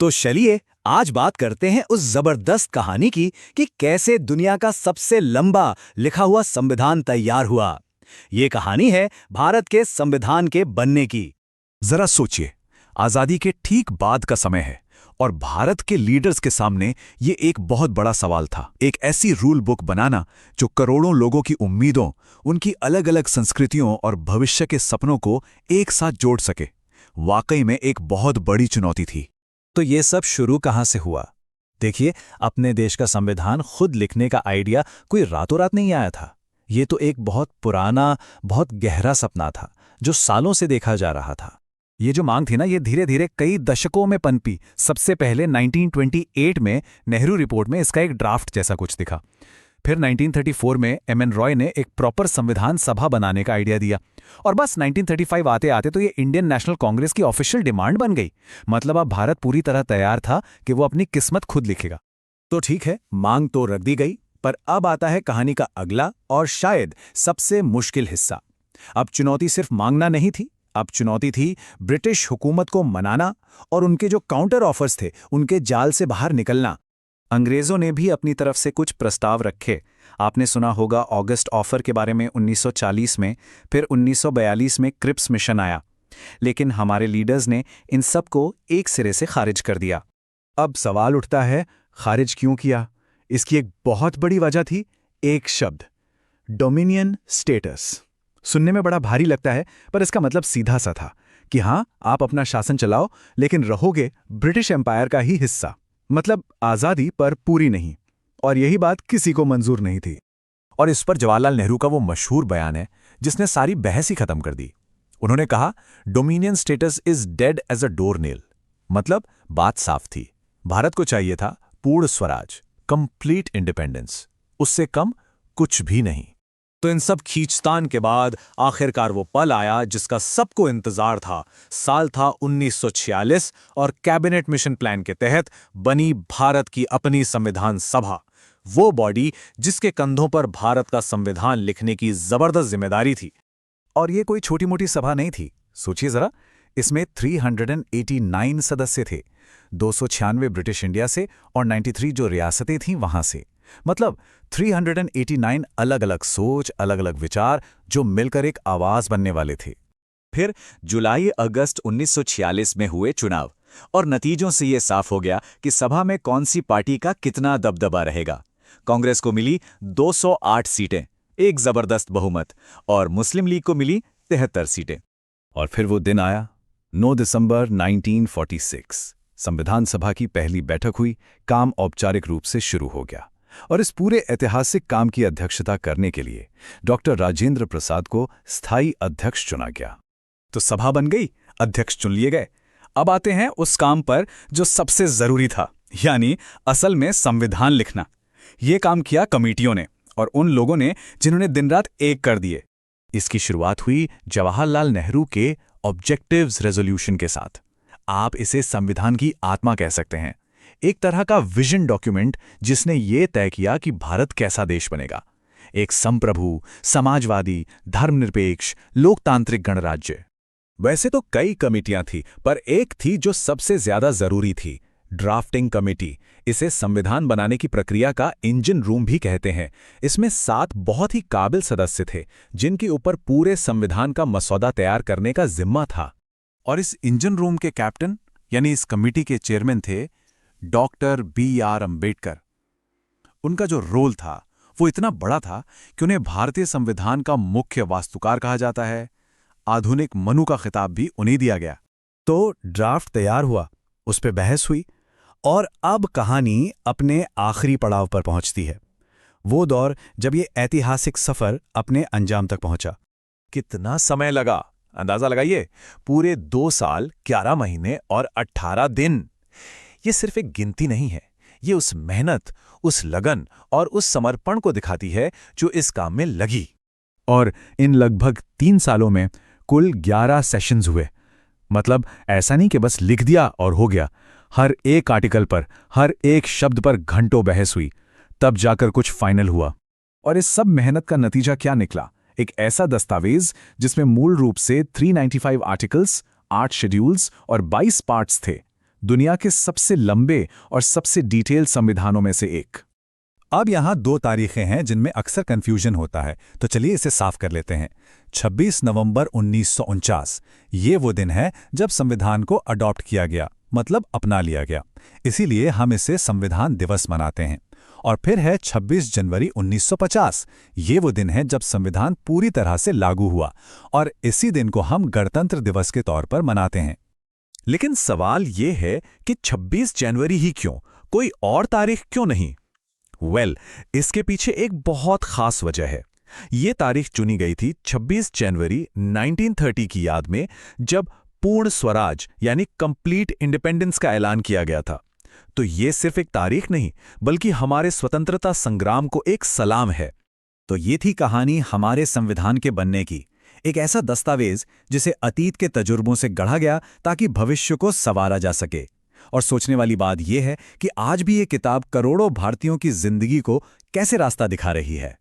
तो चलिए आज बात करते हैं उस जबरदस्त कहानी की कि कैसे दुनिया का सबसे लंबा लिखा हुआ संविधान तैयार हुआ। ये कहानी है भारत के संविधान के बनने की। जरा सोचिए, आजादी के ठीक बाद का समय है और भारत के लीडर्स के सामने ये एक बहुत बड़ा सवाल था। एक ऐसी रूल बुक बनाना जो करोड़ों लोगों की उम्मीदों, उनकी अलग अलग संस्कृतियों और भविष्य के सपनों को एक साथ जोड़ सके। वाकई में एक बहुत बड़ी चुनौती थी। तो ये सब शुरू कहाँ से हुआ? देखिए, अपने देश का संविधान खुद लिखने का आइडिया कोई रातों रात नहीं आया था। ये तो एक बहुत पुराना, बहुत गहरा सपना था जो सालों से देखा जा रहा था। ये जो मांग थी ना, ये धीरे धीरे कई दशकों में पनपी। सबसे पहले 1928 में नेहरू रिपोर्ट में इसका एक ड्राफ्ट जैसा कुछ दिखा। फिर 1934 में एम.एन. रॉय ने एक प्रॉपर संविधान सभा बनाने का आइडिया दिया। और बस 1935 आते आते तो ये इंडियन नेशनल कांग्रेस की ऑफिशियल डिमांड बन गई। मतलब अब भारत पूरी तरह तैयार था कि वो अपनी किस्मत खुद लिखेगा। तो ठीक है, मांग तो रख दी गई, पर अब आता है कहानी का अगला और शायद सबसे मुश्किल हिस्सा। अब चुनौती सिर्फ मांगना नहीं थी, अब चुनौती थी ब्रिटिश हुकूमत को मनाना और उनके जो काउंटर ऑफर्स थे उनके जाल से बाहर निकलना। अंग्रेजों ने भी अपनी तरफ से कुछ प्रस्ताव रखे। आपने सुना होगा ऑगस्ट ऑफर के बारे में 1940 में, फिर 1942 में क्रिप्स मिशन आया। लेकिन हमारे लीडर्स ने इन सब को एक सिरे से खारिज कर दिया। अब सवाल उठता है, खारिज क्यों किया? इसकी एक बहुत बड़ी वजह थी, एक शब्द, डोमिनियन स्टेटस। सुनने में बड़ा भारी लगता है, पर इसका मतलब सीधा सा था कि हाँ, आप अपना शासन चलाओ लेकिन रहोगे ब्रिटिश एम्पायर का ही हिस्सा। मतलब आज़ादी पर पूरी नहीं। और यही बात किसी को मंजूर नहीं थी। और इस पर जवाहरलाल नेहरू का वो मशहूर बयान है जिसने सारी बहस ही खत्म कर दी। उन्होंने कहा, dominion status is dead as a doornail. मतलब बात साफ थी, भारत को चाहिए था पूर्ण स्वराज, कंप्लीट इंडिपेंडेंस, उससे कम कुछ भी नहीं। तो इन सब खींचतान के बाद आखिरकार वो पल आया जिसका सबको इंतजार था। साल था 1946 और कैबिनेट मिशन प्लान के तहत बनी भारत की अपनी संविधान सभा। वो बॉडी जिसके कंधों पर भारत का संविधान लिखने की जबरदस्त जिम्मेदारी थी। और ये कोई छोटी मोटी सभा नहीं थी। सोचिए जरा, इसमें 389 सदस्य थे, 296 ब्रिटिश इंडिया से और 93 जो रियासतें थीं वहां से। मतलब 389 अलग अलग सोच, अलग अलग विचार जो मिलकर एक आवाज बनने वाले थे। फिर जुलाई अगस्त 1946 में हुए चुनाव और नतीजों से यह साफ हो गया कि सभा में कौन सी पार्टी का कितना दबदबा रहेगा। कांग्रेस को मिली 208 सीटें, एक जबरदस्त बहुमत, और मुस्लिम लीग को मिली 73 सीटें। और फिर वो दिन आया, 9 दिसंबर 1946। संविधान सभा की पहली बैठक हुई, काम औपचारिक रूप से शुरू हो गया। और इस पूरे ऐतिहासिक काम की अध्यक्षता करने के लिए डॉक्टर राजेंद्र प्रसाद को स्थायी अध्यक्ष चुना गया। तो सभा बन गई, अध्यक्ष चुन लिए गए। अब आते हैं उस काम पर जो सबसे जरूरी था, यानी असल में संविधान लिखना। ये काम किया कमेटियों ने और उन लोगों ने जिन्होंने दिन रात एक कर दिए। इसकी शुरुआत हुई जवाहरलाल नेहरू के ऑब्जेक्टिव्स रेजोल्यूशन के साथ। आप इसे संविधान की आत्मा कह सकते हैं, एक तरह का विजन डॉक्यूमेंट जिसने ये तय किया कि भारत कैसा देश बनेगा। एक संप्रभु, समाजवादी, धर्मनिरपेक्ष, लोकतांत्रिक गणराज्य। वैसे तो कई कमेटियां थी, पर एक थी जो सबसे ज्यादा जरूरी थी, ड्राफ्टिंग कमेटी। इसे संविधान बनाने की प्रक्रिया का इंजन रूम भी कहते हैं। इसमें 7 बहुत ही काबिल सदस्य थे जिनके ऊपर पूरे संविधान का मसौदा तैयार करने का जिम्मा था। और इस इंजन रूम के कैप्टन यानी इस कमेटी के चेयरमैन थे डॉक्टर B.R. अम्बेडकर। उनका जो रोल था वो इतना बड़ा था कि उन्हें भारतीय संविधान का मुख्य वास्तुकार कहा जाता है। आधुनिक मनु का खिताब भी उन्हें दिया गया। तो ड्राफ्ट तैयार हुआ, उस पर बहस हुई और अब कहानी अपने आखिरी पड़ाव पर पहुंचती है। वो दौर जब ये ऐतिहासिक सफर अपने अंजाम तक पहुंचा। कितना समय लगा अंदाजा लगाइए, पूरे 2 साल 11 महीने और 18 दिन। ये सिर्फ एक गिनती नहीं है, ये उस मेहनत, उस लगन और उस समर्पण को दिखाती है जो इस काम में लगी। और इन लगभग 3 सालों में कुल 11 सेशंस हुए। मतलब ऐसा नहीं कि बस लिख दिया और हो गया। हर एक आर्टिकल पर, हर एक शब्द पर घंटों बहस हुई, तब जाकर कुछ फाइनल हुआ। और इस सब मेहनत का नतीजा क्या निकला? एक ऐसा दस्तावेज जिसमें मूल रूप से 395 आर्टिकल्स, 8 शेड्यूल्स और 22 पार्ट्स थे। दुनिया के सबसे लंबे और सबसे डिटेल संविधानों में से एक। अब यहाँ दो तारीखें हैं जिनमें अक्सर कंफ्यूजन होता है, तो चलिए इसे साफ कर लेते हैं। 26 नवंबर 1949 ये वो दिन है जब संविधान को अडॉप्ट किया गया, मतलब अपना लिया गया। इसीलिए हम इसे संविधान दिवस मनाते हैं। और फिर है 26 जनवरी 1950, ये वो दिन है जब संविधान पूरी तरह से लागू हुआ, और इसी दिन को हम गणतंत्र दिवस के तौर पर मनाते हैं। लेकिन सवाल ये है कि 26 जनवरी ही क्यों, कोई और तारीख क्यों नहीं? इसके पीछे एक बहुत खास वजह है। ये तारीख चुनी गई थी 26 जनवरी 1930 की याद में, जब पूर्ण स्वराज यानी कंप्लीट इंडिपेंडेंस का ऐलान किया गया था। तो ये सिर्फ एक तारीख नहीं, बल्कि हमारे स्वतंत्रता संग्राम को एक सलाम है। तो ये थी कहानी हमारे संविधान के बनने की, एक ऐसा दस्तावेज जिसे अतीत के तजुर्बों से गढ़ा गया ताकि भविष्य को संवारा जा सके। और सोचने वाली बात यह है कि आज भी ये किताब करोड़ों भारतीयों की जिंदगी को कैसे रास्ता दिखा रही है।